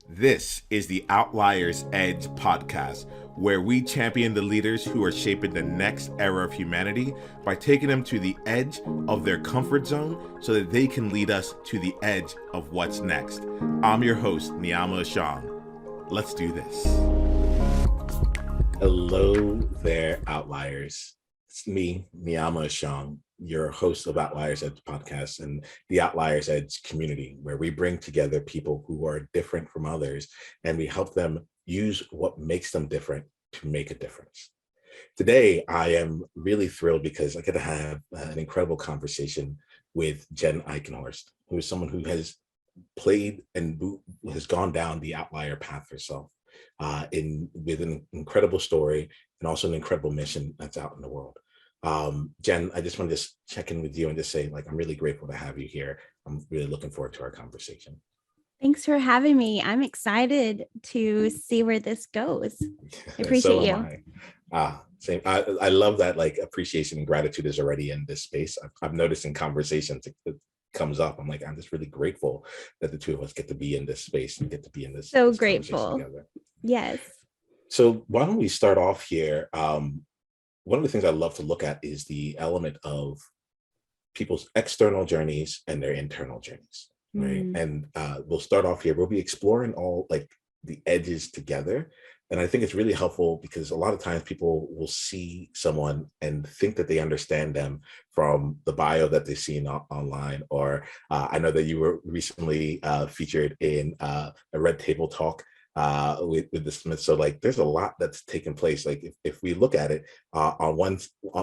This is the Outliers Edge podcast, where we champion the leaders who are shaping the next era of humanity by taking them to the edge of their comfort zone so that they can lead us to the edge of what's next. I'm your host, Niiamah Ashong. Let's do this. Hello there, Outliers. It's me, Niiamah Ashong, your host of Outliers Edge podcast and the Outliers Edge community, where we bring together people who are different from others and we help them use what makes them different to make a difference. Today, I am really thrilled because I get to have an incredible conversation with Jen Eikenhorst, who is someone who has played and has gone down the outlier path herself with an incredible story and also an incredible mission that's out in the world. Jen, I just want to just check in with you and just say, I'm really grateful to have you here. I'm really looking forward to our conversation. Thanks for having me. I'm excited to see where this goes. I appreciate you. Same. I love that appreciation and gratitude is already in this space. I've noticed in conversations it comes up. I'm just really grateful that the two of us get to be in this space and get to be in this. So this grateful. Together. Yes. So why don't we start off here? One of the things I love to look at is the element of people's external journeys and their internal journeys, right? And we'll start off here. We'll be exploring all the edges together. And I think it's really helpful because a lot of times people will see someone and think that they understand them from the bio that they've seen online. Or I know that you were recently featured in a Red Table Talk with the Smiths. So there's a lot that's taken place. If we look at it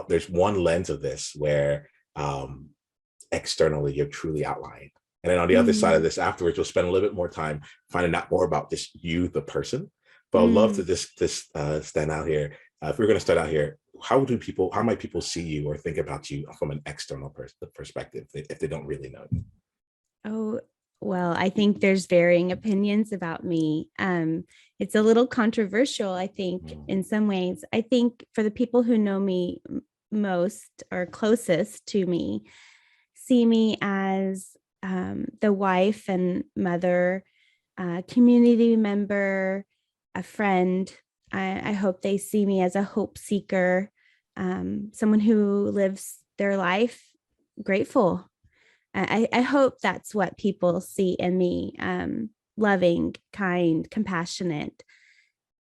there's one lens of this where externally you're truly outlined. And then on the other side of this afterwards, we'll spend a little bit more time finding out more about just you, the person. But I'd love to just stand out here. If we're going to start out here, how might people see you or think about you from an external perspective if they don't really know you? Oh, well, I think there's varying opinions about me. It's a little controversial, I think, in some ways. I think for the people who know me most or closest to me, see me as the wife and mother, community member, a friend. I hope they see me as a hope seeker, someone who lives their life grateful. I hope that's what people see in me, loving, kind, compassionate.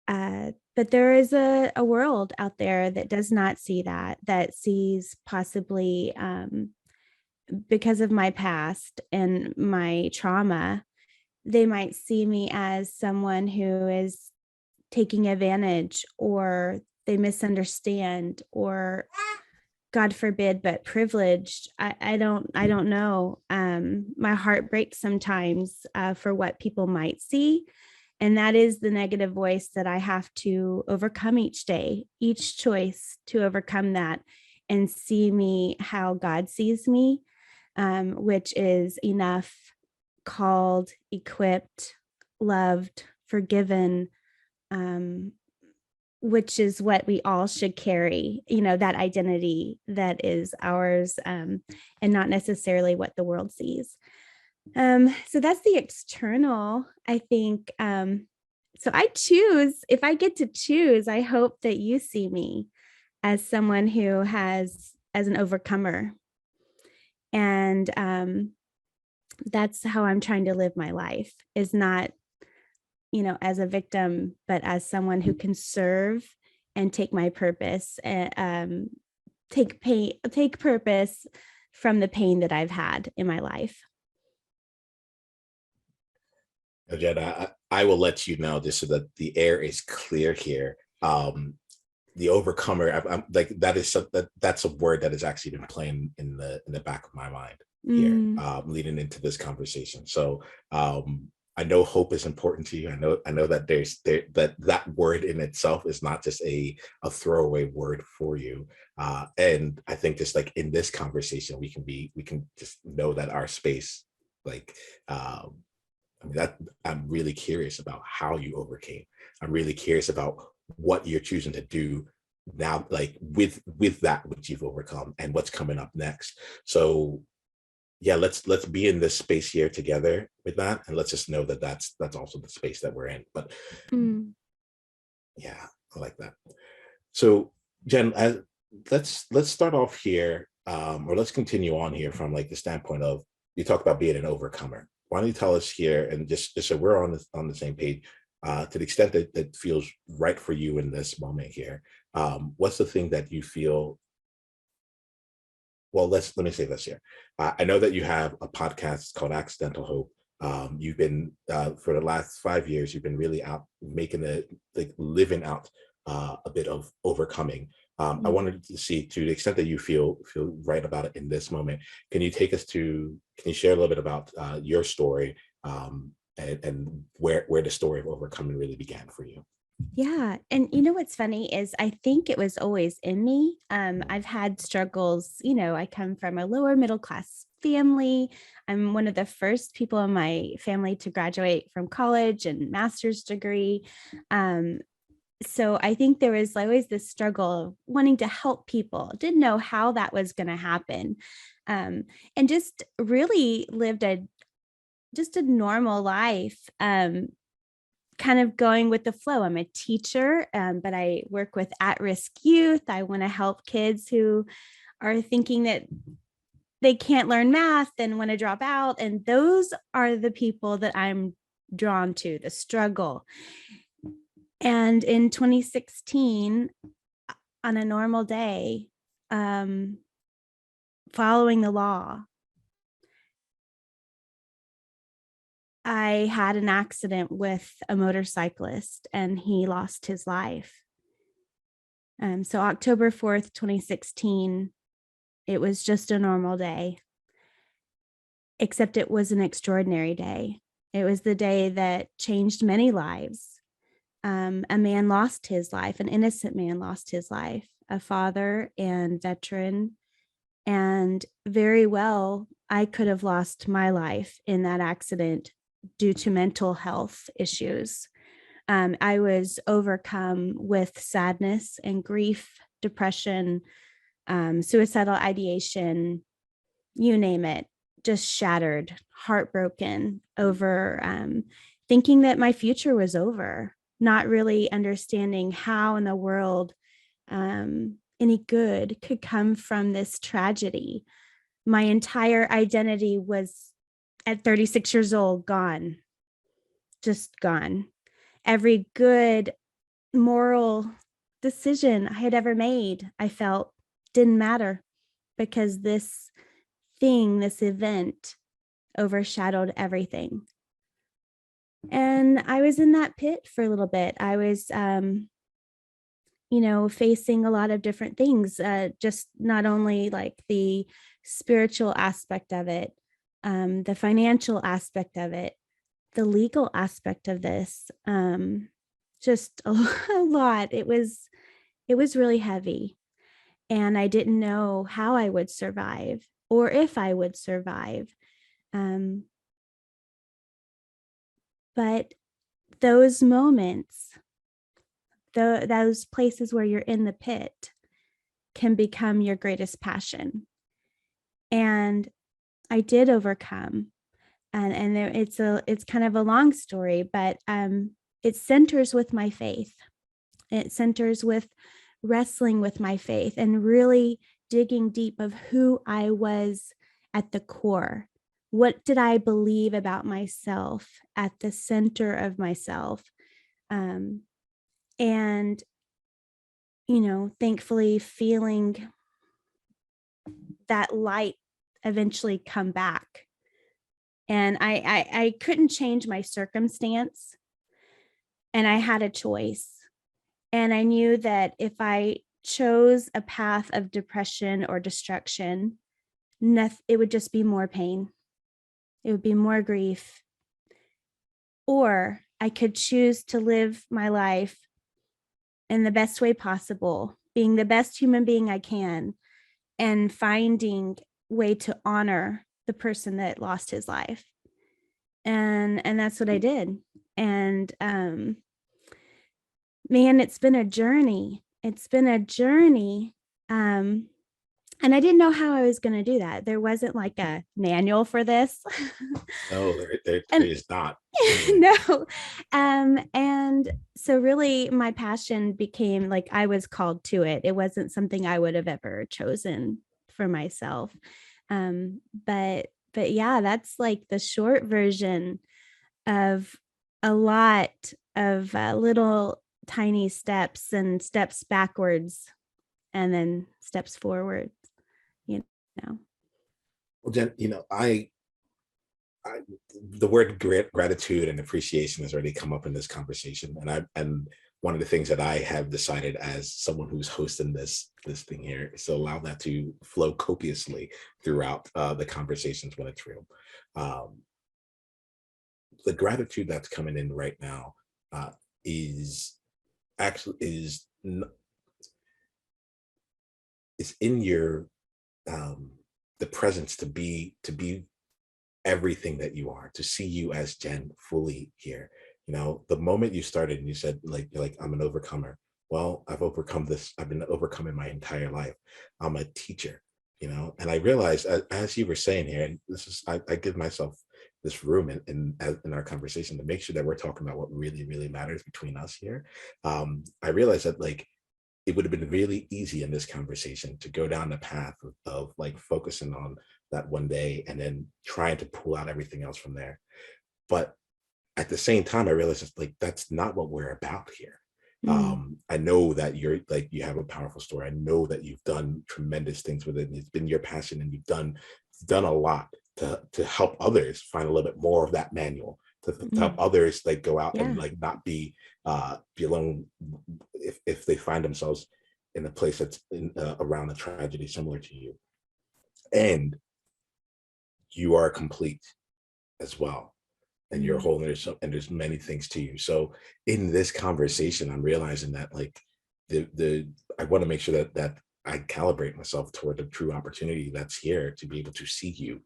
But there is a world out there that does not see that sees possibly because of my past and my trauma, they might see me as someone who is taking advantage, or they misunderstand, or God forbid, but privileged. I don't know. My heart breaks sometimes for what people might see. And that is the negative voice that I have to overcome each day, each choice to overcome that and see me how God sees me, which is enough, called, equipped, loved, forgiven, which is what we all should carry, that identity that is ours, and not necessarily what the world sees. So that's the external, I think. So I choose, if I get to choose, I hope that you see me as someone who as an overcomer. And that's how I'm trying to live my life, is not as a victim, but as someone who can serve and take my purpose, and take purpose from the pain that I've had in my life. Jen, I will let you know just so that the air is clear here. The overcomer, I'm that's a word that has actually been playing in the back of my mind here, leading into this conversation. So I know hope is important to you. I know that that word in itself is not just a throwaway word for you. And I think just in this conversation, we can just know that our space, that I'm really curious about how you overcame. I'm really curious about what you're choosing to do now, with that which you've overcome and what's coming up next. So yeah, let's be in this space here together with that, and let's just know that that's also the space that we're in. But yeah, I like that. So Jen, let's start off here, or let's continue on here from like the standpoint of, you talk about being an overcomer. Why don't you tell us here, and just so we're on the same page, to the extent that that feels right for you in this moment here, what's the thing that you feel, well, let me say this here. I know that you have a podcast called Accidental Hope. You've been, for the last 5 years, you've been really out making it, like living out a bit of overcoming. I wanted to see, to the extent that you feel right about it in this moment, can you take us to, can you share a little bit about your story, and where the story of overcoming really began for you? Yeah. And what's funny is I think it was always in me. I've had struggles, I come from a lower middle class family. I'm one of the first people in my family to graduate from college and master's degree. So I think there was always this struggle of wanting to help people. Didn't know how that was going to happen. And just really lived just a normal life. Kind of going with the flow. I'm a teacher, but I work with at-risk youth. I want to help kids who are thinking that they can't learn math and want to drop out. And those are the people that I'm drawn to, the struggle. And in 2016, on a normal day, following the law, I had an accident with a motorcyclist and he lost his life. So October 4th, 2016, it was just a normal day, except it was an extraordinary day. It was the day that changed many lives. A man lost his life, an innocent man lost his life, a father and veteran. And very well, I could have lost my life in that accident due to mental health issues. I was overcome with sadness and grief, depression, suicidal ideation, you name it, just shattered, heartbroken over thinking that my future was over, not really understanding how in the world any good could come from this tragedy. My entire identity was at 36 years old, gone, just gone. Every good moral decision I had ever made, I felt didn't matter because this thing, this event overshadowed everything. And I was in that pit for a little bit. I was, facing a lot of different things, just not only like the spiritual aspect of it, the financial aspect of it, the legal aspect of this, just a lot. It was really heavy. And I didn't know how I would survive or if I would survive. But those moments, those places where you're in the pit can become your greatest passion. And I did overcome. And it's kind of a long story, but it centers with my faith. It centers with wrestling with my faith and really digging deep of who I was at the core. What did I believe about myself at the center of myself? And, thankfully feeling that light eventually come back. And I couldn't change my circumstance. And I had a choice. And I knew that if I chose a path of depression or destruction, it would just be more pain. It would be more grief. Or I could choose to live my life in the best way possible, being the best human being I can, and finding way to honor the person that lost his life. And that's what I did. And man, it's been a journey. It's been a journey. And I didn't know how I was going to do that. There wasn't like a manual for this. No, there And is not. no. And so really my passion became like I was called to it. It wasn't something I would have ever chosen for myself. But yeah, that's like the short version of a lot of little tiny steps and steps backwards and then steps forward, you know. Well, Jen, I the word gratitude and appreciation has already come up in this conversation, and one of the things that I have decided as someone who's hosting this thing here is to allow that to flow copiously throughout the conversations when it's real. Um, the gratitude that's coming in right now uh, is actually is in your the presence to be everything that you are, to see you as Jen fully here. The moment you started and you said, like, you're like, I'm an overcomer. Well, I've overcome this. I've been overcoming my entire life. I'm a teacher, and I realized as you were saying here, and this is, I give myself this room in our conversation to make sure that we're talking about what really, really matters between us here. I realized that, like, it would have been really easy in this conversation to go down the path of like focusing on that one day and then trying to pull out everything else from there. But at the same time, I realized it's like that's not what we're about here. Mm. I know that you have a powerful story. I know that you've done tremendous things with it, and it's been your passion, and you've done a lot to help others find a little bit more of that manual, to help Mm. others like go out and Yeah. like not be alone if they find themselves in a place that's around a tragedy similar to you. And you are complete as well, and you're Mm. whole, and there's many things to you. So in this conversation, I'm realizing that, like, the I want to make sure that I calibrate myself toward the true opportunity that's here to be able to see you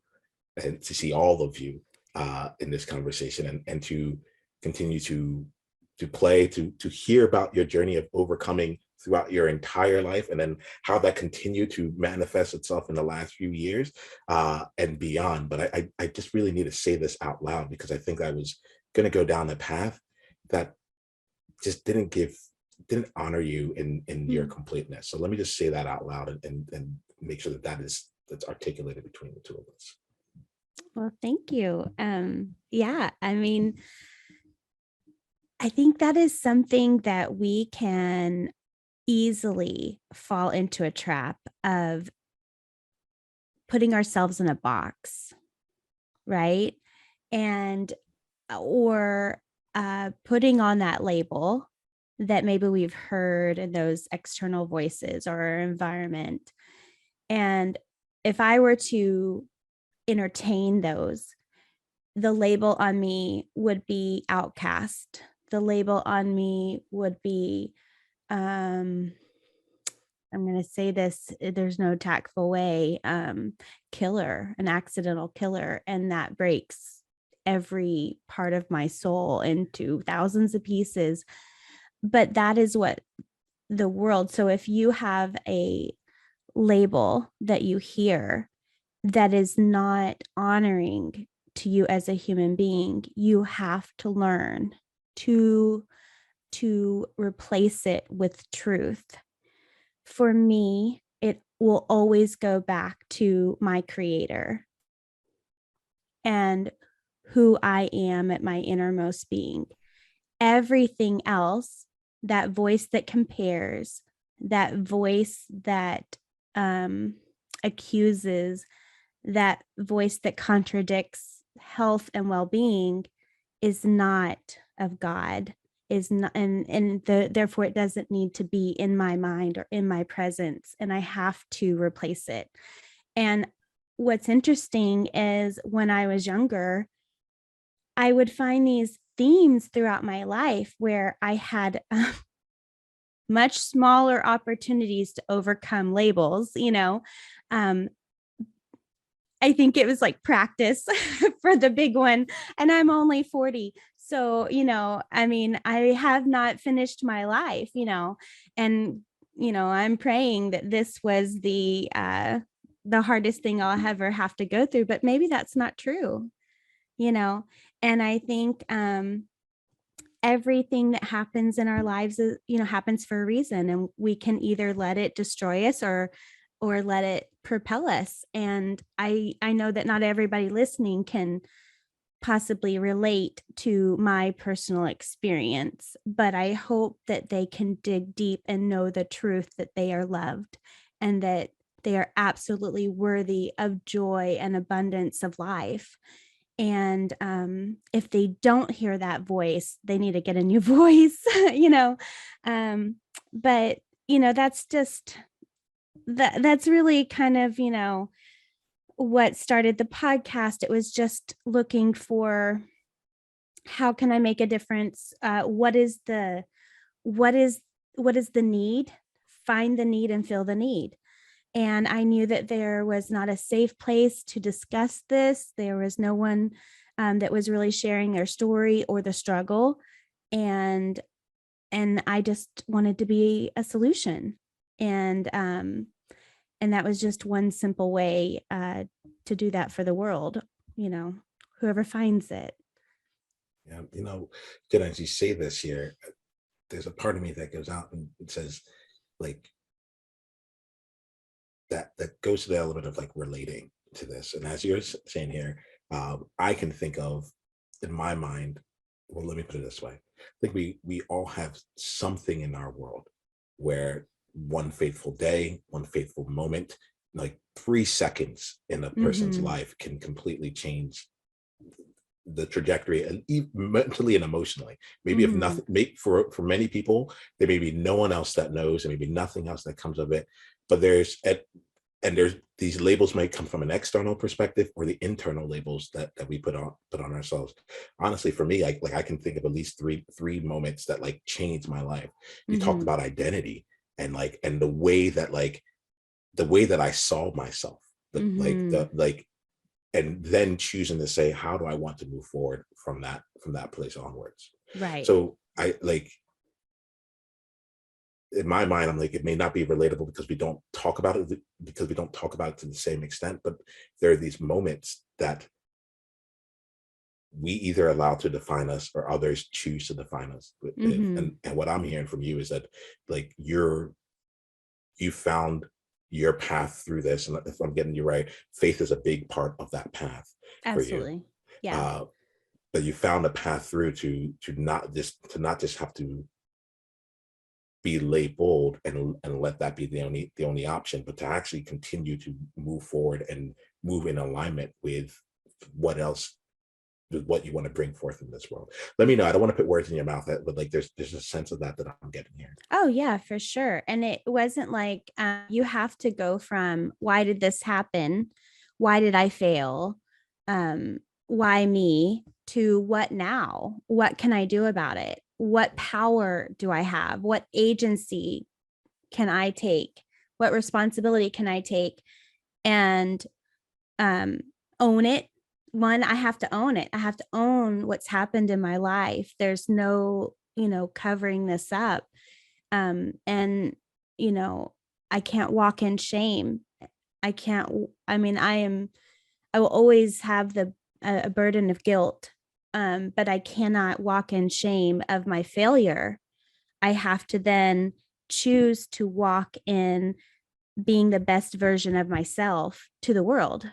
and to see all of you in this conversation, and to continue to play, to hear about your journey of overcoming throughout your entire life, and then how that continued to manifest itself in the last few years and beyond. But I just really need to say this out loud, because I think I was going to go down a path that just didn't honor you in your Mm. completeness. So let me just say that out loud, and make sure that's articulated between the two of us. Well, thank you. Yeah, I mean, I think that is something that we can easily fall into a trap of putting ourselves in a box, right? And or putting on that label that maybe we've heard in those external voices or our environment. And if I were to entertain those, the label on me would be outcast. The label on me would be, um, I'm going to say this, there's no tactful way, killer, an accidental killer. And that breaks every part of my soul into thousands of pieces. But that is what the world. So if you have a label that you hear that is not honoring to you as a human being, you have to learn to replace it with truth. For me, it will always go back to my creator and who I am at my innermost being. Everything else, that voice that compares, that voice that um, accuses, that voice that contradicts health and well-being is not of God, is not, therefore it doesn't need to be in my mind or in my presence, and I have to replace it. And what's interesting is when I was younger, I would find these themes throughout my life where I had much smaller opportunities to overcome labels, um, I think it was like practice for the big one. And I'm only 40. So, I mean, I have not finished my life, and I'm praying that this was the hardest thing I'll ever have to go through, but maybe that's not true, and I think everything that happens in our lives is, happens for a reason, and we can either let it destroy us or let it propel us. And I know that not everybody listening can possibly relate to my personal experience, but I hope that they can dig deep and know the truth that they are loved and that they are absolutely worthy of joy and abundance of life. And if they don't hear that voice, they need to get a new voice, but that's just that's really kind of what started the podcast. It was just looking for, how can I make a difference? What is the need? Find the need and fill the need. And I knew that there was not a safe place to discuss this. There was no one that was really sharing their story or the struggle. And I just wanted to be a solution. And that was just one simple way to do that for the world, whoever finds it. Yeah, Jen, as you say this here, there's a part of me that goes out and it says, like, that goes to the element of like relating to this. And as you're saying here, I can think of, in my mind, well, let me put it this way. I think we all have something in our world where one faithful day, one faithful moment, like 3 seconds in a person's life can completely change the trajectory, and mentally and emotionally. Maybe if nothing, for many people, there may be no one else that knows, and maybe nothing else that comes of it. But there's these labels might come from an external perspective, or the internal labels that we put on ourselves. Honestly, for me, I can think of at least three moments that like changed my life. You talked about identity, and the way that I saw myself, and then choosing to say, how do I want to move forward from that place onwards? Right. So in my mind, I'm like, it may not be relatable because we don't talk about it to the same extent, but there are these moments that we either allow to define us or others choose to define us. And what I'm hearing from you is that like you found your path through this. And if I'm getting you right, faith is a big part of that path. Absolutely. For you. Yeah. But you found a path through to not just have to be labeled and let that be the only option, but to actually continue to move forward and move in alignment with what you want to bring forth in this world. Let me know. I don't want to put words in your mouth, but like there's a sense of that I'm getting here. Oh yeah, for sure. And it wasn't like you have to go from, why did this happen? Why did I fail? Why me? To what now? What can I do about it? What power do I have? What agency can I take? What responsibility can I take? And own it. One, I have to own it. I have to own what's happened in my life. There's no, covering this up. And, I can't walk in shame. I will always have a burden of guilt. But I cannot walk in shame of my failure. I have to then choose to walk in being the best version of myself to the world.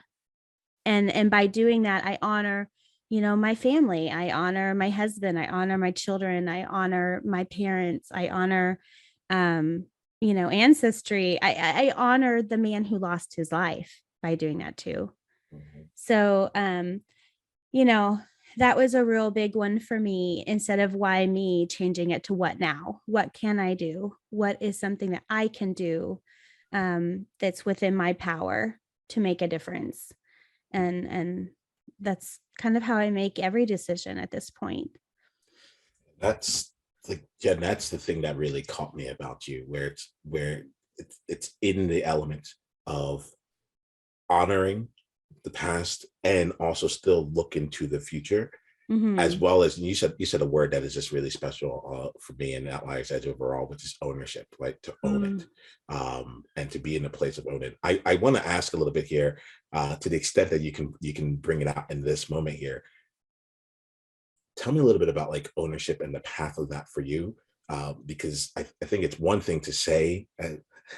And by doing that, I honor, my family. I honor my husband. I honor my children. I honor my parents. I honor, ancestry. I honor the man who lost his life by doing that too. So, that was a real big one for me. Instead of why me, changing it to what now? What can I do? What is something that I can do that's within my power to make a difference? And that's kind of how I make every decision at this point. That's that's the thing that really caught me about you, where it's in the element of honoring the past and also still look into the future. as well as you said a word that is just really special for me and Outliers Edge overall, which is ownership, right? To own it, and to be in a place of own it. I want to ask a little bit here, to the extent that you can bring it out in this moment here. Tell me a little bit about like ownership and the path of that for you, because I think it's one thing to say.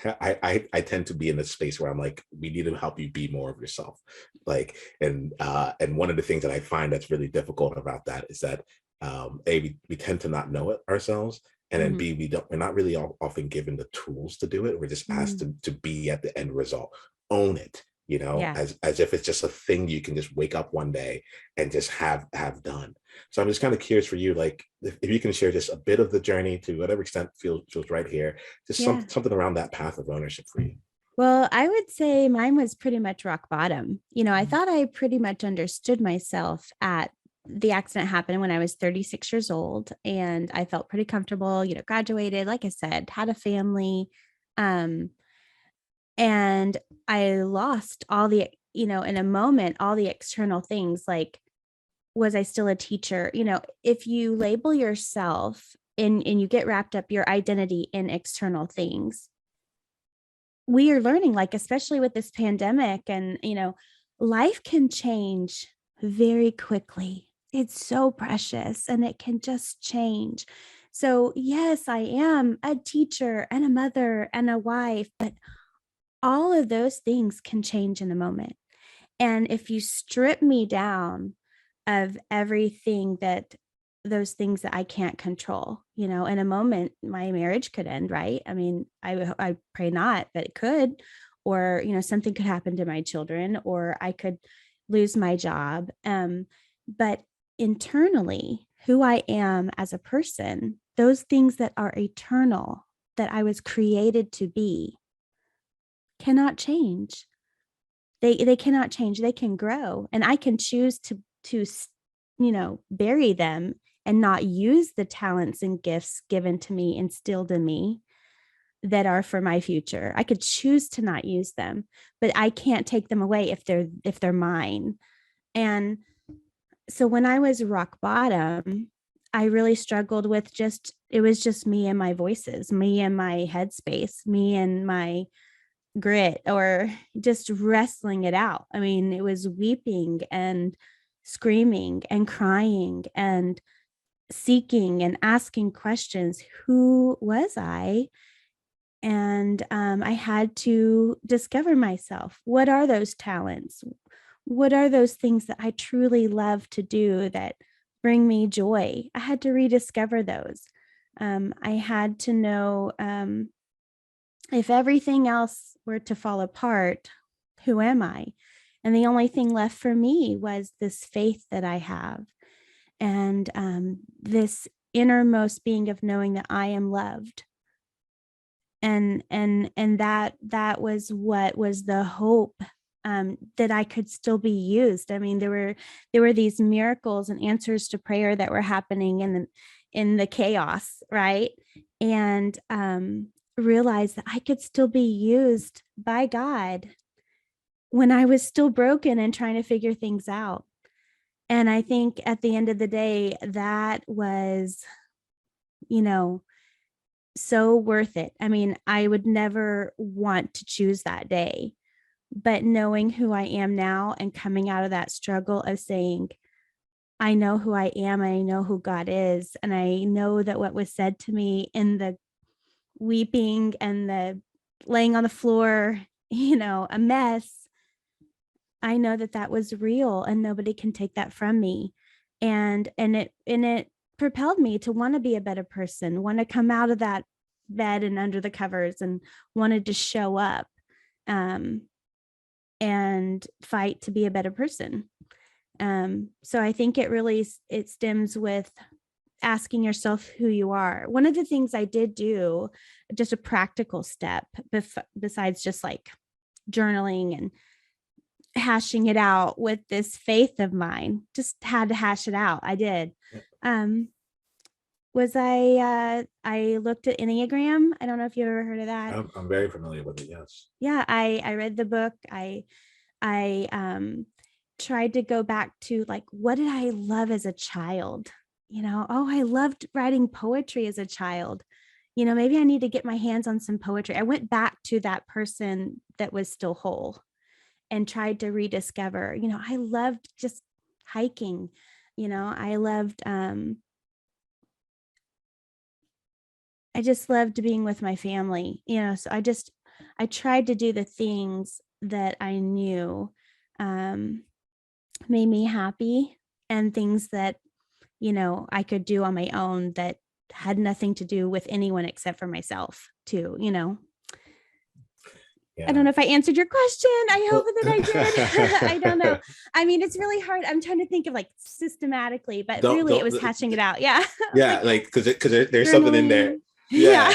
I tend to be in a space where I'm like, we need to help you be more of yourself, like, and one of the things that I find that's really difficult about that is that, we tend to not know it ourselves, and then B, we're not really often given the tools to do it. We're just asked to be at the end result, own it, Yeah. as if it's just a thing you can just wake up one day and just have done. So I'm just kind of curious for you, like, if you can share just a bit of the journey to whatever extent feels right here, just Yeah. something around that path of ownership for you. Well, I would say mine was pretty much rock bottom. I thought I pretty much understood myself at the accident happened when I was 36 years old, and I felt pretty comfortable, graduated, like I said, had a family. And I lost all the, in a moment, all the external things. Like, was I still a teacher? If you label yourself and you get wrapped up your identity in external things, we are learning, like, especially with this pandemic, and, life can change very quickly. It's so precious and it can just change. So, yes, I am a teacher and a mother and a wife, but all of those things can change in a moment. And if you strip me down of everything that those things that I can't control, in a moment, my marriage could end, right? I mean, I pray not, but it could, or, something could happen to my children, or I could lose my job. But internally, who I am as a person, those things that are eternal, that I was created to be, cannot change. They cannot change. They can grow, and I can choose to bury them and not use the talents and gifts given to me, instilled in me, that are for my future. I could choose to not use them, but I can't take them away if they're mine. And so when I was rock bottom, I really struggled with it was just me and my voices, me and my headspace, me and my grit, or just wrestling it out. I mean, it was weeping and screaming and crying and seeking and asking questions. Who was I? And I had to discover myself. What are those talents? What are those things that I truly love to do that bring me joy? I had to rediscover those. I had to know, if everything else were to fall apart, who am I? And the only thing left for me was this faith that I have, and this innermost being of knowing that I am loved. And that was what was the hope, that I could still be used. I mean, there were these miracles and answers to prayer that were happening in the chaos, right? And realized that I could still be used by God when I was still broken and trying to figure things out. And I think at the end of the day, that was, so worth it. I mean, I would never want to choose that day, but knowing who I am now and coming out of that struggle of saying, I know who I am, I know who God is, and I know that what was said to me in the weeping and the laying on the floor, a mess, I know that that was real and nobody can take that from me. And it propelled me to want to be a better person, want to come out of that bed and under the covers, and wanted to show up, and fight to be a better person. So I think it stems with asking yourself who you are. One of the things I did do, just a practical step, besides just like journaling and hashing it out with this faith of mine, just had to hash it out. I did. Was I looked at Enneagram. I don't know if you ever heard of that. I'm very familiar with it. Yes. Yeah, I read the book. I tried to go back to like, what did I love as a child? Oh, I loved writing poetry as a child. Maybe I need to get my hands on some poetry. I went back to that person that was still whole and tried to rediscover, I loved just hiking. I loved, I just loved being with my family, so I tried to do the things that I knew made me happy, and things that, I could do on my own that had nothing to do with anyone except for myself too, I don't know if I answered your question. I hope that I did. I don't know. I mean, it's really hard. I'm trying to think of like systematically, but really it was hatching it out. Yeah. Yeah. Like, cause there's something in there. Yeah.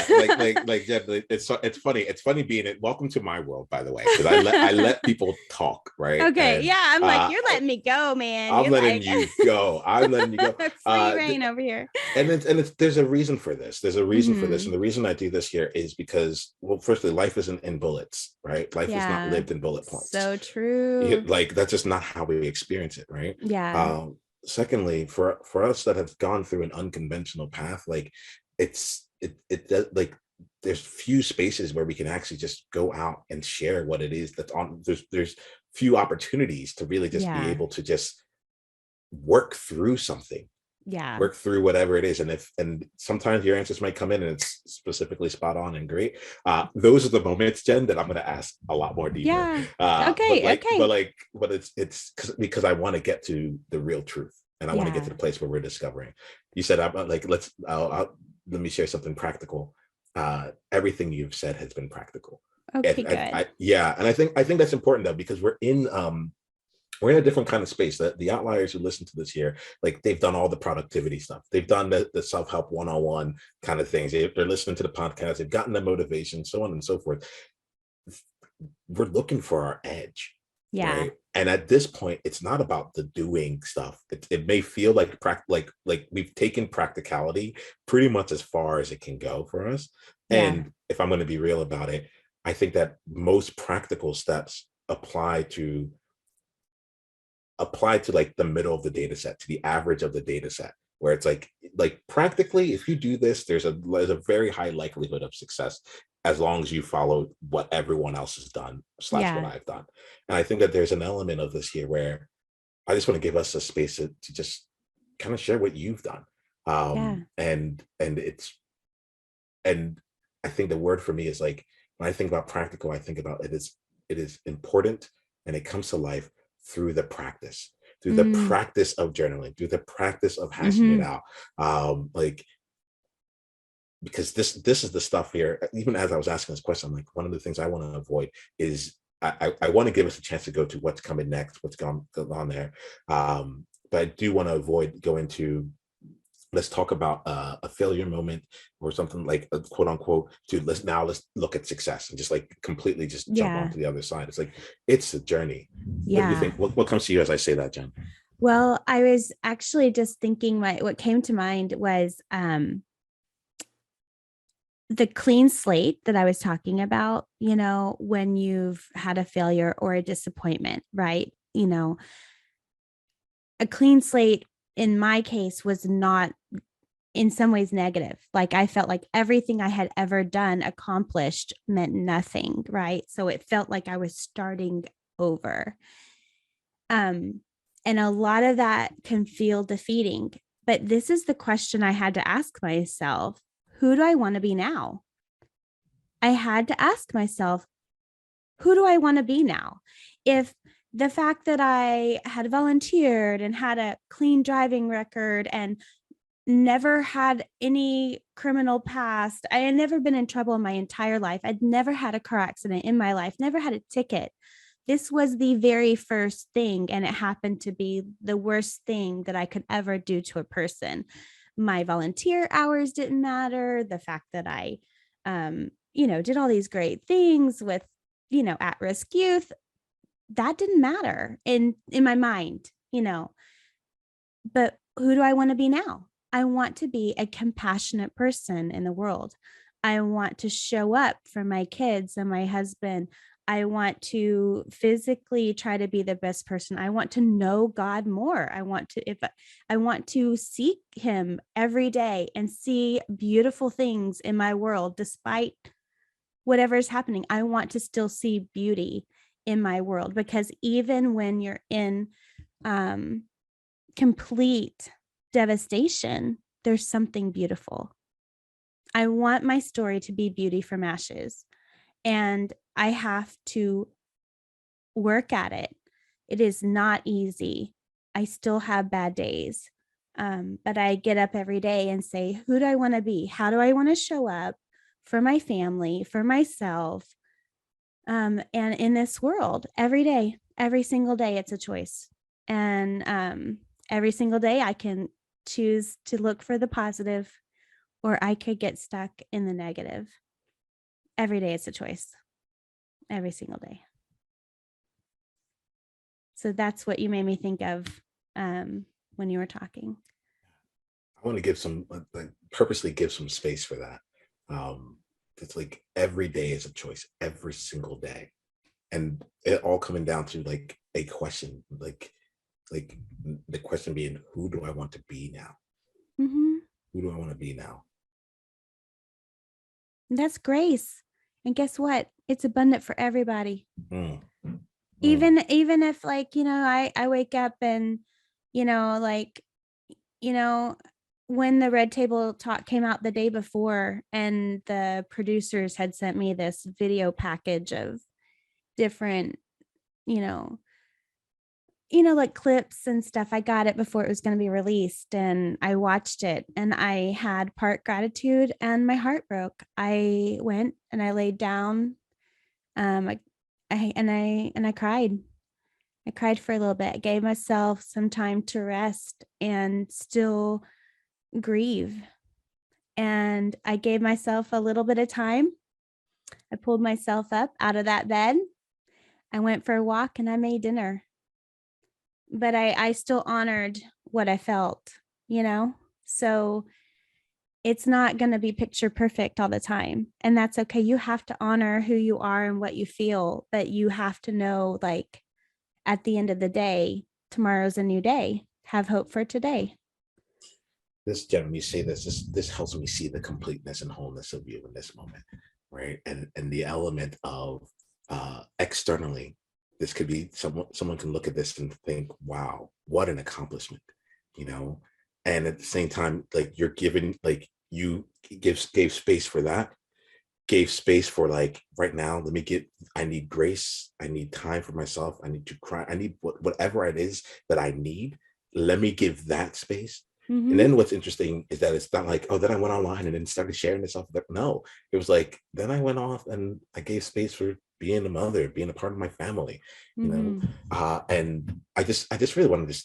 like Jeff, it's funny. It's funny being it. Welcome to my world, by the way, because I let people talk, right? Okay. And, yeah. I'm like, you're letting me go, man. I'm letting you go. I'm letting you go. Free reign over here. And there's a reason for this. There's a reason for this. And the reason I do this here is because, well, firstly, life isn't in bullets, right? Life is not lived in bullet points. So true. Like, that's just not how we experience it, right? Yeah. Secondly, for us that have gone through an unconventional path, like like there's few spaces where we can actually just go out and share what it is that's on. There's few opportunities to really just be able to just work through something. Yeah. Work through whatever it is. And sometimes your answers might come in and it's specifically spot on and great. Those are the moments, Jen, that I'm going to ask a lot more deeper. Yeah. Okay. But it's because I want to get to the real truth, and I want to get to the place where we're discovering. You said, I'm like, let me share something practical. Everything you've said has been practical. Okay, good. And I think that's important though, because we're in a different kind of space. The outliers who listen to this here, like, they've done all the productivity stuff. They've done the self-help 101 kind of things. They're listening to the podcast. They've gotten the motivation, so on and so forth. We're looking for our edge. Yeah. Right? And at this point, it's not about the doing stuff. It may feel like we've taken practicality pretty much as far as it can go for us. Yeah. And if I'm going to be real about it, I think that most practical steps apply to like the middle of the data set, to the average of the data set, where it's like practically, if you do this, there's a very high likelihood of success, as long as you follow what everyone else has done / what I've done. And I think that there's an element of this here where I just want to give us a space to just kind of share what you've done. And I think the word for me is, like, when I think about practical, I think about it is important, and it comes to life through the practice, the practice of journaling, through the practice of hashing it out. Because this is the stuff here. Even as I was asking this question, I'm like, one of the things I want to avoid is I want to give us a chance to go to what's coming next, what's gone on there. But I do want to avoid going to, let's talk about a failure moment or something, like a quote unquote, let's look at success, and just like completely just jump onto the other side. It's like, it's a journey. What do you think? What comes to you as I say that, Jen? Well, I was actually just thinking, what came to mind was the clean slate that I was talking about, when you've had a failure or a disappointment, right? A clean slate in my case was not, in some ways, negative. Like, I felt like everything I had ever done accomplished meant nothing, right? So it felt like I was starting over. And a lot of that can feel defeating. But this is the question I had to ask myself: who do I want to be now? I had to ask myself, who do I want to be now? If the fact that I had volunteered and had a clean driving record and never had any criminal past, I had never been in trouble in my entire life, I'd never had a car accident in my life, never had a ticket. This was the very first thing, and it happened to be the worst thing that I could ever do to a person. My volunteer hours didn't matter. The fact that I, did all these great things with, at-risk youth, that didn't matter in my mind, but who do I want to be now? I want to be a compassionate person in the world. I want to show up for my kids and my husband. I want to physically try to be the best person. I want to know God more. I want to seek him every day and see beautiful things in my world, despite whatever is happening. I want to still see beauty in my world, because even when you're in complete devastation, there's something beautiful. I want my story to be beauty from ashes, and I have to work at it. It is not easy. I still have bad days. But I get up every day and say, who do I want to be? How do I want to show up for my family, for myself, and in this world every day, every single day? It's a choice. And every single day I can choose to look for the positive, or I could get stuck in the negative. Every day it's a choice. Every single day. So that's what you made me think of when you were talking. I want to give purposely give some space for that. It's like every day is a choice, every single day. And it all coming down to like a question, like the question being, who do I want to be now? Mm-hmm. Who do I want to be now? That's grace. And guess what? It's abundant for everybody. Mm. Mm. Even if, like, I wake up and, like, when the Red Table Talk came out the day before, and the producers had sent me this video package of different, like clips and stuff. I got it before it was going to be released, and I watched it, and I had part gratitude and my heart broke. I went and I laid down. I cried. I cried for a little bit. I gave myself some time to rest and still grieve. And I gave myself a little bit of time. I pulled myself up out of that bed. I went for a walk and I made dinner. But I still honored what I felt, So it's not going to be picture perfect all the time. And that's okay. You have to honor who you are and what you feel. But you have to know, like, at the end of the day, tomorrow's a new day. Have hope for today. This, Jen, you say this helps me see the completeness and wholeness of you in this moment, right? And the element of externally, this could be someone can look at this and think, wow, what an accomplishment, and at the same time, like, you're giving, like, you gave space for that, gave space for, like, right now, I need grace, I need time for myself, I need to cry, I need whatever it is that I need. Let me give that space. Mm-hmm. And then what's interesting is that it's not like, oh, then I went online and then started sharing this off. No, it was like, then I went off and I gave space for being a mother, being a part of my family, and I just really want to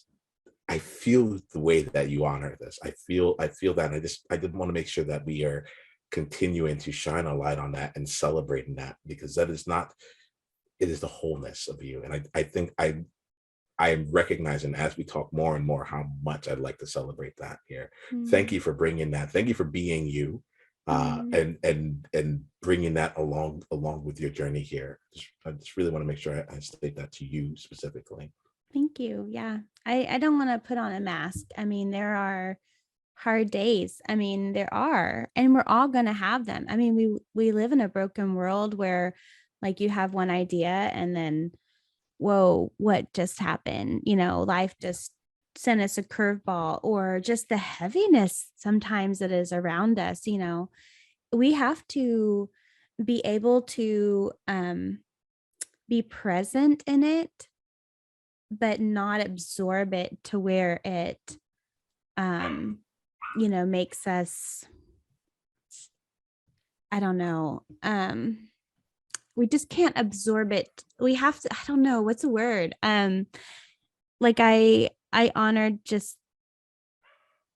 I feel the way that you honor this. I feel that. I did want to make sure that we are continuing to shine a light on that and celebrating that, because that is not, it is the wholeness of you. And I think I'm recognizing, as we talk more and more, how much I'd like to celebrate that here. Mm-hmm. Thank you for bringing that. Thank you for being you, and bringing that along with your journey here. I just really want to make sure I state that to you specifically. Thank you. Yeah. I don't want to put on a mask. I mean, there are hard days. I mean, there are, and we're all going to have them. I mean, we live in a broken world where, like, you have one idea and then, whoa, what just happened? Life just sent us a curveball, or just the heaviness sometimes that is around us. We have to be able to be present in it, but not absorb it to where it, makes us, I don't know. We just can't absorb it. We have to, I don't know, what's the word? Like, I honored just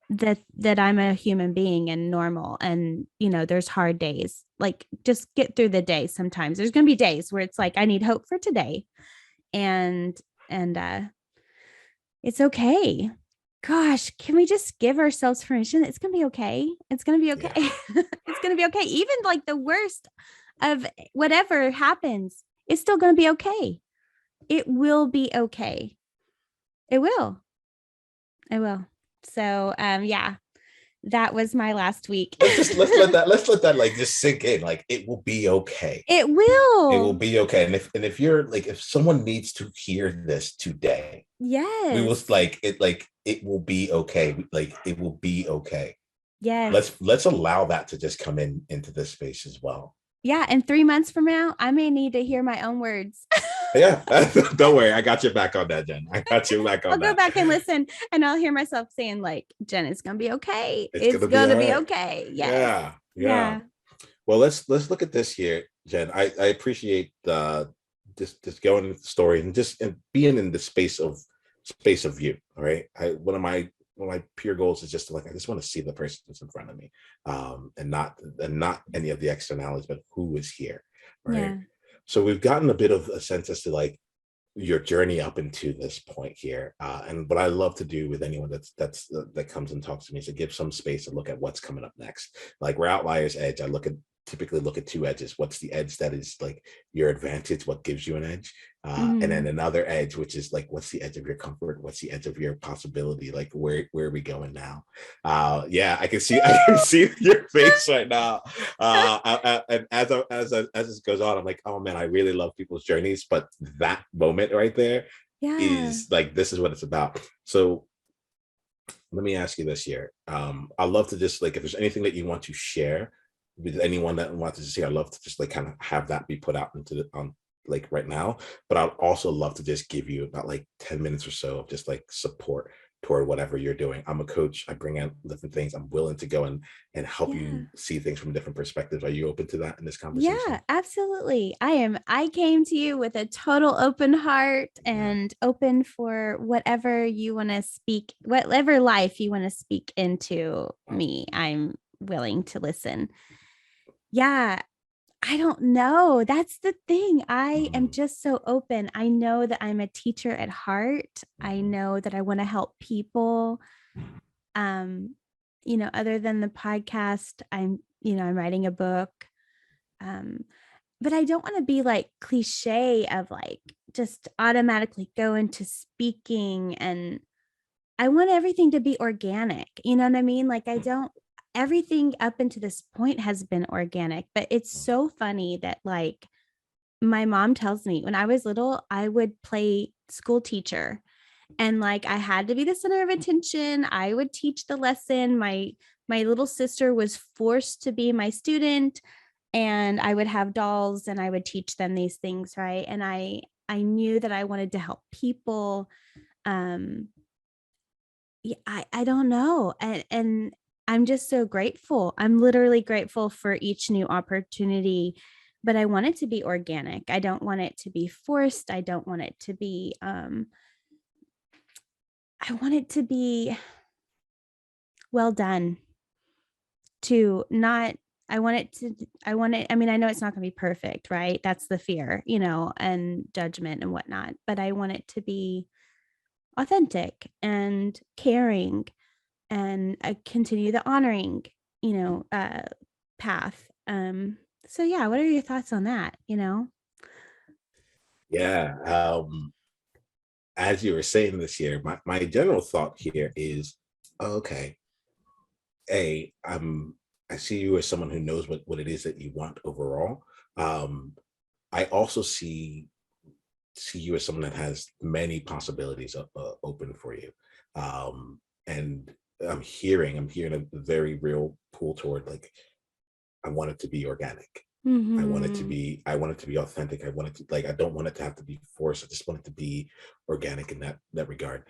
that I'm a human being and normal, and there's hard days. Like, just get through the day. Sometimes there's going to be days where it's like, I need hope for today, and it's okay. Gosh, can we just give ourselves permission? It's going to be okay. It's going to be okay. Yeah. It's going to be okay. Even like the worst of whatever happens, it's still going to be okay. It will be okay. It will. I will. So, yeah, that was my last week. Let's let that like just sink in. Like, it will be okay. It will. It will be okay. And if you're like, if someone needs to hear this today, yes, we will it will be okay. Like, it will be okay. Yes. Let's allow that to just come into this space as well. Yeah. And 3 months from now, I may need to hear my own words. Yeah. Don't worry. I got your back on that, Jen. I got you back on I'll that. go back and listen, and I'll hear myself saying, like, Jen, it's going to be okay. It's going to be okay. Yes. Yeah. Well, let's look at this here, Jen. I appreciate just going into the story and being in the space of you. All right. One of my pure goals is just I just want to see the person that's in front of me, and not any of the externalities, but who is here. Right. Yeah. So we've gotten a bit of a sense as to like your journey up into this point here, and what I love to do with anyone that comes and talks to me is to give some space and look at what's coming up next. Like, we're Outliers Edge. I typically look at two edges. What's the edge that is like your advantage? What gives you an edge? And then another edge, which is like, what's the edge of your comfort? What's the edge of your possibility? Like, where are we going now? Yeah, I can see your face right now. And as this goes on, I'm like, oh man, I really love people's journeys, but that moment right there is like, this is what it's about. So let me ask you this here. I'd love to just like, if there's anything that you want to share with anyone that wants to see, I'd love to just like kind of have that be put out into on like right now. But I'd also love to just give you about like 10 minutes or so of just like support toward whatever you're doing. I'm a coach. I bring out different things. I'm willing to go and help you see things from different perspectives. Are you open to that in this conversation? Yeah, absolutely. I am. I came to you with a total open heart and open for whatever you want to speak, whatever life you want to speak into me. I'm willing to listen. Yeah, I don't know. That's the thing. I am just so open. I know that I'm a teacher at heart. I know that I want to help people. Other than the podcast, I'm writing a book. But I don't want to be like cliche of like just automatically go into speaking, and I want everything to be organic. You know what I mean? Like, everything up until this point has been organic, but it's so funny that like my mom tells me when I was little, I would play school teacher, and like I had to be the center of attention. I would teach the lesson. My little sister was forced to be my student, and I would have dolls and I would teach them these things, right? And I knew that I wanted to help people. I don't know. And I'm just so grateful. I'm literally grateful for each new opportunity, but I want it to be organic. I don't want it to be forced. I don't want it to be, I want it to be well done I mean, I know it's not going to be perfect, right? That's the fear, and judgment and whatnot, but I want it to be authentic and caring, and continue the honoring, path. So yeah, what are your thoughts on that? Yeah. As you were saying this here, my general thought here is, okay, I see you as someone who knows what it is that you want overall. I also see you as someone that has many possibilities open for you. And I'm hearing a very real pull toward like, I want it to be organic. I want it to be authentic. I want it to like, I don't want it to have to be forced. I just want it to be organic in that regard.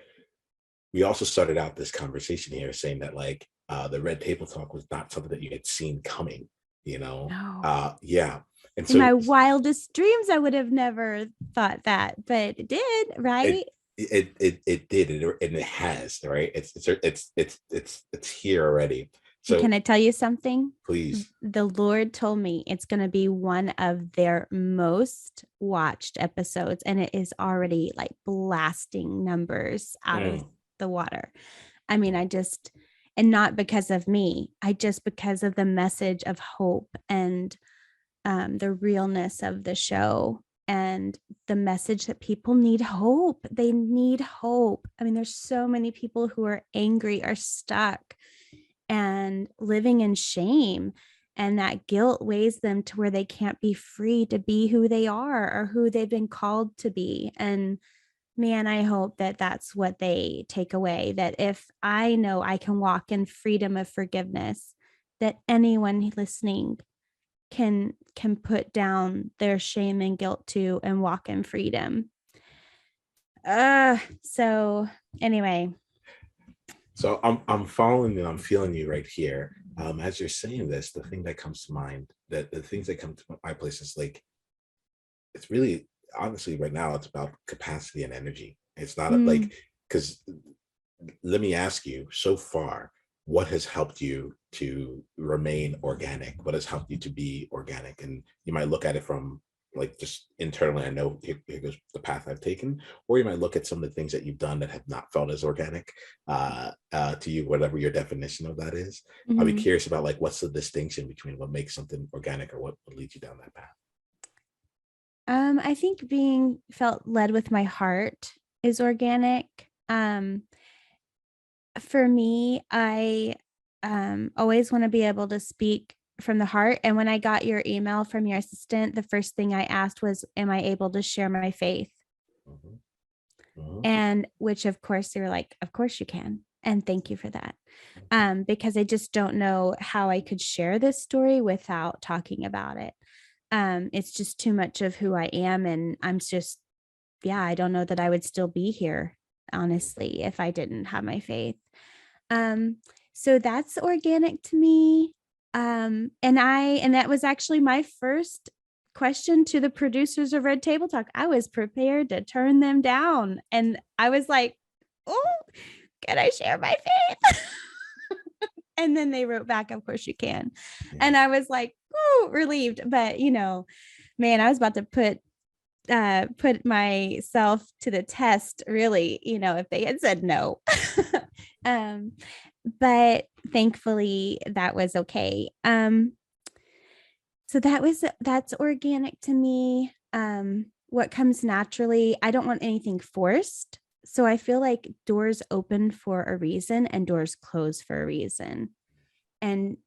We also started out this conversation here saying that like, the red table talk was not something that you had seen coming, No. Yeah. And in my wildest dreams, I would have never thought that, but it did, right? It did, and it has, right? It's here already. So can I tell you something? Please. The Lord told me it's going to be one of their most watched episodes, and it is already like blasting numbers out of the water. I mean, and not because of me, because of the message of hope and the realness of the show. and the message that people need hope. They need hope. I mean, there's so many people who are angry, are stuck, and living in shame. And that guilt weighs them to where they can't be free to be who they are or who they've been called to be. And man, I hope that that's what they take away, that if I know I can walk in freedom of forgiveness, that anyone listening can put down their shame and guilt too and walk in freedom. So anyway. So I'm following and I'm feeling you right here. As you're saying this, the thing that comes to mind, that the things that come to my place is like, it's really honestly right now it's about capacity and energy. It's not like, because let me ask you, so far, what has helped you to remain organic? What has helped you to be organic? And you might look at it from like just internally, I know here goes the path I've taken, or you might look at some of the things that you've done that have not felt as organic to you, whatever your definition of that is. I'll be curious about like, what's the distinction between what makes something organic or what leads you down that path? I think being felt led with my heart is organic. For me, I always want to be able to speak from the heart. And when I got your email from your assistant, the first thing I asked was, am I able to share my faith? And which, of course, they were like, of course you can. And thank you for that. Because I just don't know how I could share this story without talking about it. It's just too much of who I am. And I'm just, I don't know that I would still be here, honestly, if I didn't have my faith. So that's organic to me. And that was actually my first question to the producers of Red Table Talk. I was prepared to turn them down. And I was like, oh, can I share my faith? And then they wrote back, of course you can. And I was like, oh, relieved. But man, I was about to put myself to the test, really, if they had said no. But thankfully that was okay. So that's organic to me. What comes naturally, I don't want anything forced. So I feel like doors open for a reason and doors close for a reason. And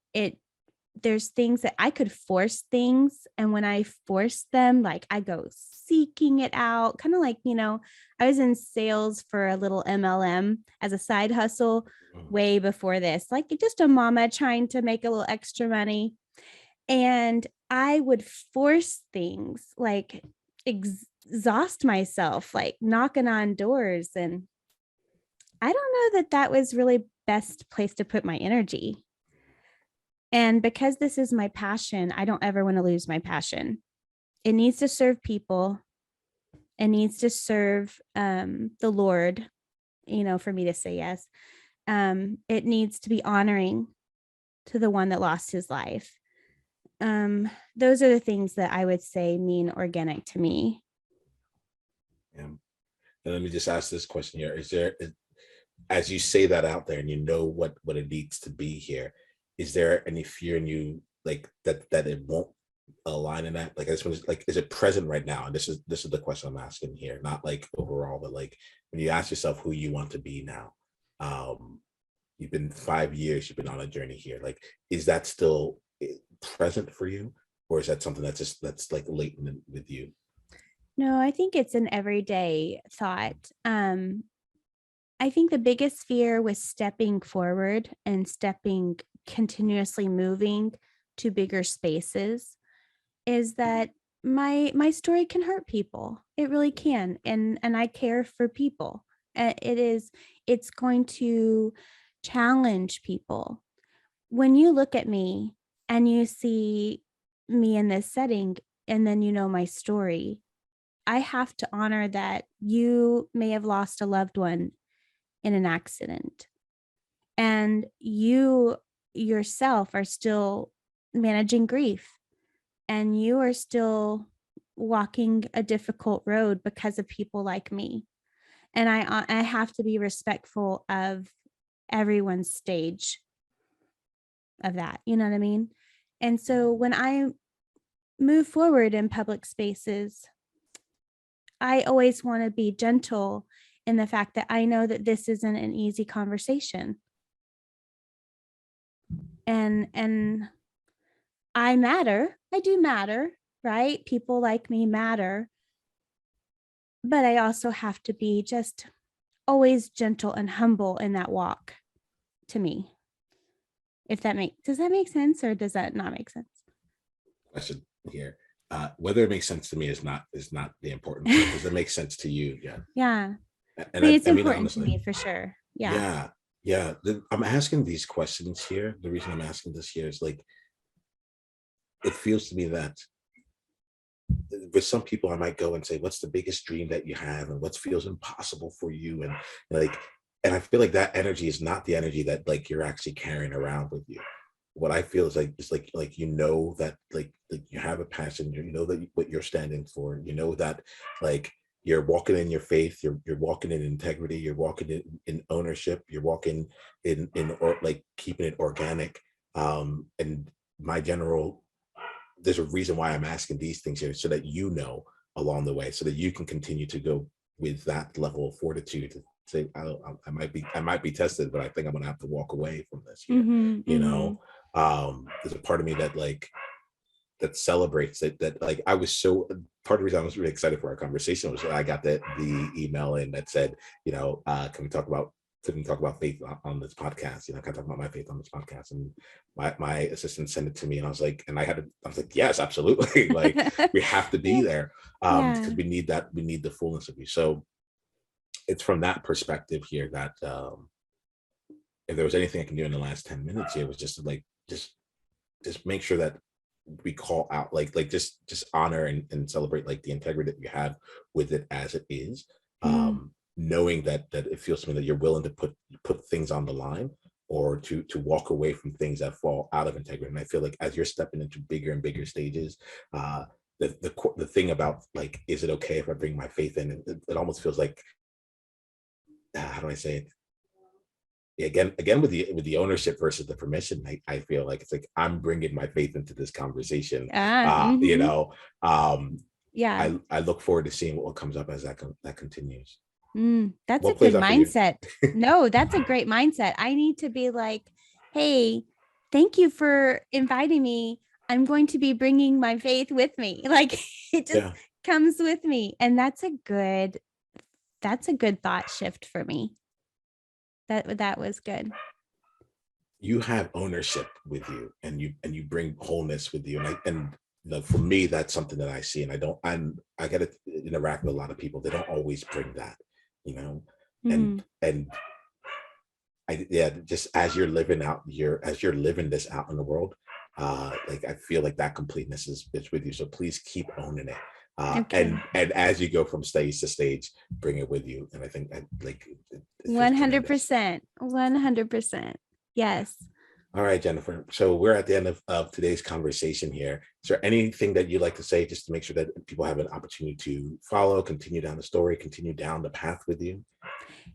there's things that I could force things. And when I force them, like I go seeking it out, kind of like, I was in sales for a little MLM as a side hustle way before this, like just a mama trying to make a little extra money. And I would force things, like exhaust myself, like knocking on doors. And I don't know that that was really best place to put my energy. And because this is my passion, I don't ever want to lose my passion. It needs to serve people. It needs to serve the Lord, for me to say yes. It needs to be honoring to the one that lost his life. Those are the things that I would say mean organic to me. Yeah. And let me just ask this question here. As you say that out there and what it needs to be here, is there any fear in you like that it won't align in that? Like, I just want to, like, is it present right now? And this is the question I'm asking here, not like overall, but like when you ask yourself who you want to be now, you've been 5 years, you've been on a journey here. Like, is that still present for you, or is that something that's like latent with you? No, I think it's an everyday thought. I think the biggest fear was stepping forward and continuously moving to bigger spaces is that my story can hurt people. It really can. And I care for people. It's going to challenge people. When you look at me and you see me in this setting, and then my story, I have to honor that you may have lost a loved one in an accident, and you yourself are still managing grief, and you are still walking a difficult road because of people like me. And I have to be respectful of everyone's stage of that. You know what I mean? And so when I move forward in public spaces, I always want to be gentle in the fact that I know that this isn't an easy conversation. And I matter. I do matter, right? People like me matter. But I also have to be just always gentle and humble in that walk to me. Does that make sense, or does that not make sense? Question here. Whether it makes sense to me is not the important part. Does it make sense to you? Yeah. Yeah. And it's I mean, important honestly, to me for sure. Yeah. Yeah. I'm asking these questions here. The reason I'm asking this here is like, it feels to me that with some people, I might go and say, what's the biggest dream that you have and what feels impossible for you? And like, and I feel like that energy is not the energy that like you're actually carrying around with you. What I feel is like, it's like, you know, that like you have a passion, you know that what you're standing for, you know that like you're walking in your faith, you're walking in integrity, you're walking in ownership, you're walking or like keeping it organic. And my general, there's a reason why I'm asking these things here, so that you know along the way, so that you can continue to go with that level of fortitude to say, I might be tested, but I think I'm gonna have to walk away from this here. You know, there's a part of me that like that celebrates it. That like I was so part of the reason I was really excited for our conversation was that I got the email in that said, you know, can we talk about faith on this podcast? You know, can I talk about my faith on this podcast? And my assistant sent it to me, and I was like, I was like, yes, absolutely. Like we have to be there because we need the fullness of you. So it's from that perspective here that if there was anything I can do in the last 10 minutes here was just to like just make sure that we call out like just honor and celebrate like the integrity that you have with it as it is. Knowing that it feels to me that you're willing to put things on the line, or to walk away from things that fall out of integrity. And I feel like as you're stepping into bigger and bigger stages, the thing about like, is it okay if I bring my faith in? It almost feels like, how do I say it? Again with the ownership versus the permission, I feel like it's like I'm bringing my faith into this conversation. You know, I look forward to seeing what comes up as that continues. That's what a good mindset. No, that's a great mindset. I need to be like, hey, thank you for inviting me. I'm going to be bringing my faith with me. Like it just comes with me. And that's a good thought shift for me. That was good. You have ownership with you, and you bring wholeness with you. And you know, for me, that's something that I see, and I get to interact with a lot of people. They don't always bring that, you know, and just as you're living this out in the world, like I feel like that completeness is with you. So please keep owning it. And as you go from stage to stage, bring it with you. And I think that like 100%. 100%. Yes. All right, Jennifer. So we're at the end of today's conversation here. Is there anything that you'd like to say just to make sure that people have an opportunity to follow, continue down the story, continue down the path with you?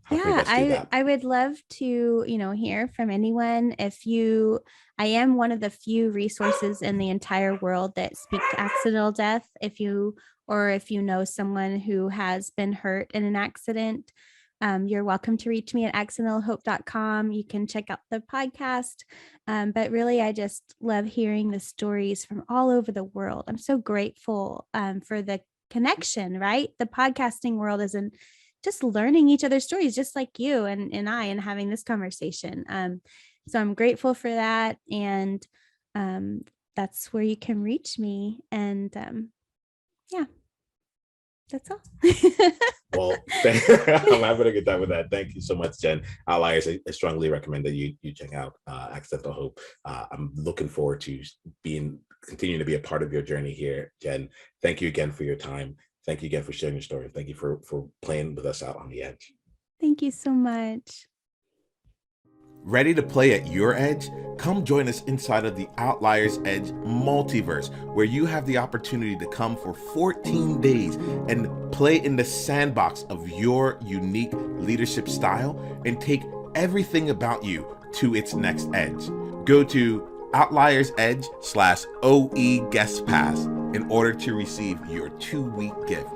I would love to, hear from anyone. I am one of the few resources in the entire world that speak to accidental death. If you know someone who has been hurt in an accident, you're welcome to reach me at accidentalhope.com. You can check out the podcast. But really, I just love hearing the stories from all over the world. I'm so grateful for the connection, right? The podcasting world isn't just learning each other's stories, just like you and I, and having this conversation. So I'm grateful for that. And that's where you can reach me. And that's all. Well, I'm having a good time with that. Thank you so much, Jen. Outliers, I strongly recommend that you check out Accidental Hope. I'm looking forward to continuing to be a part of your journey here, Jen. Thank you again for your time. Thank you again for sharing your story. Thank you for playing with us out on the edge. Thank you so much. Ready to play at your edge? Come join us inside of the Outliers Edge multiverse, where you have the opportunity to come for 14 days and play in the sandbox of your unique leadership style and take everything about you to its next edge. Go to outliersedge.com/OE guest pass in order to receive your 2-week gift.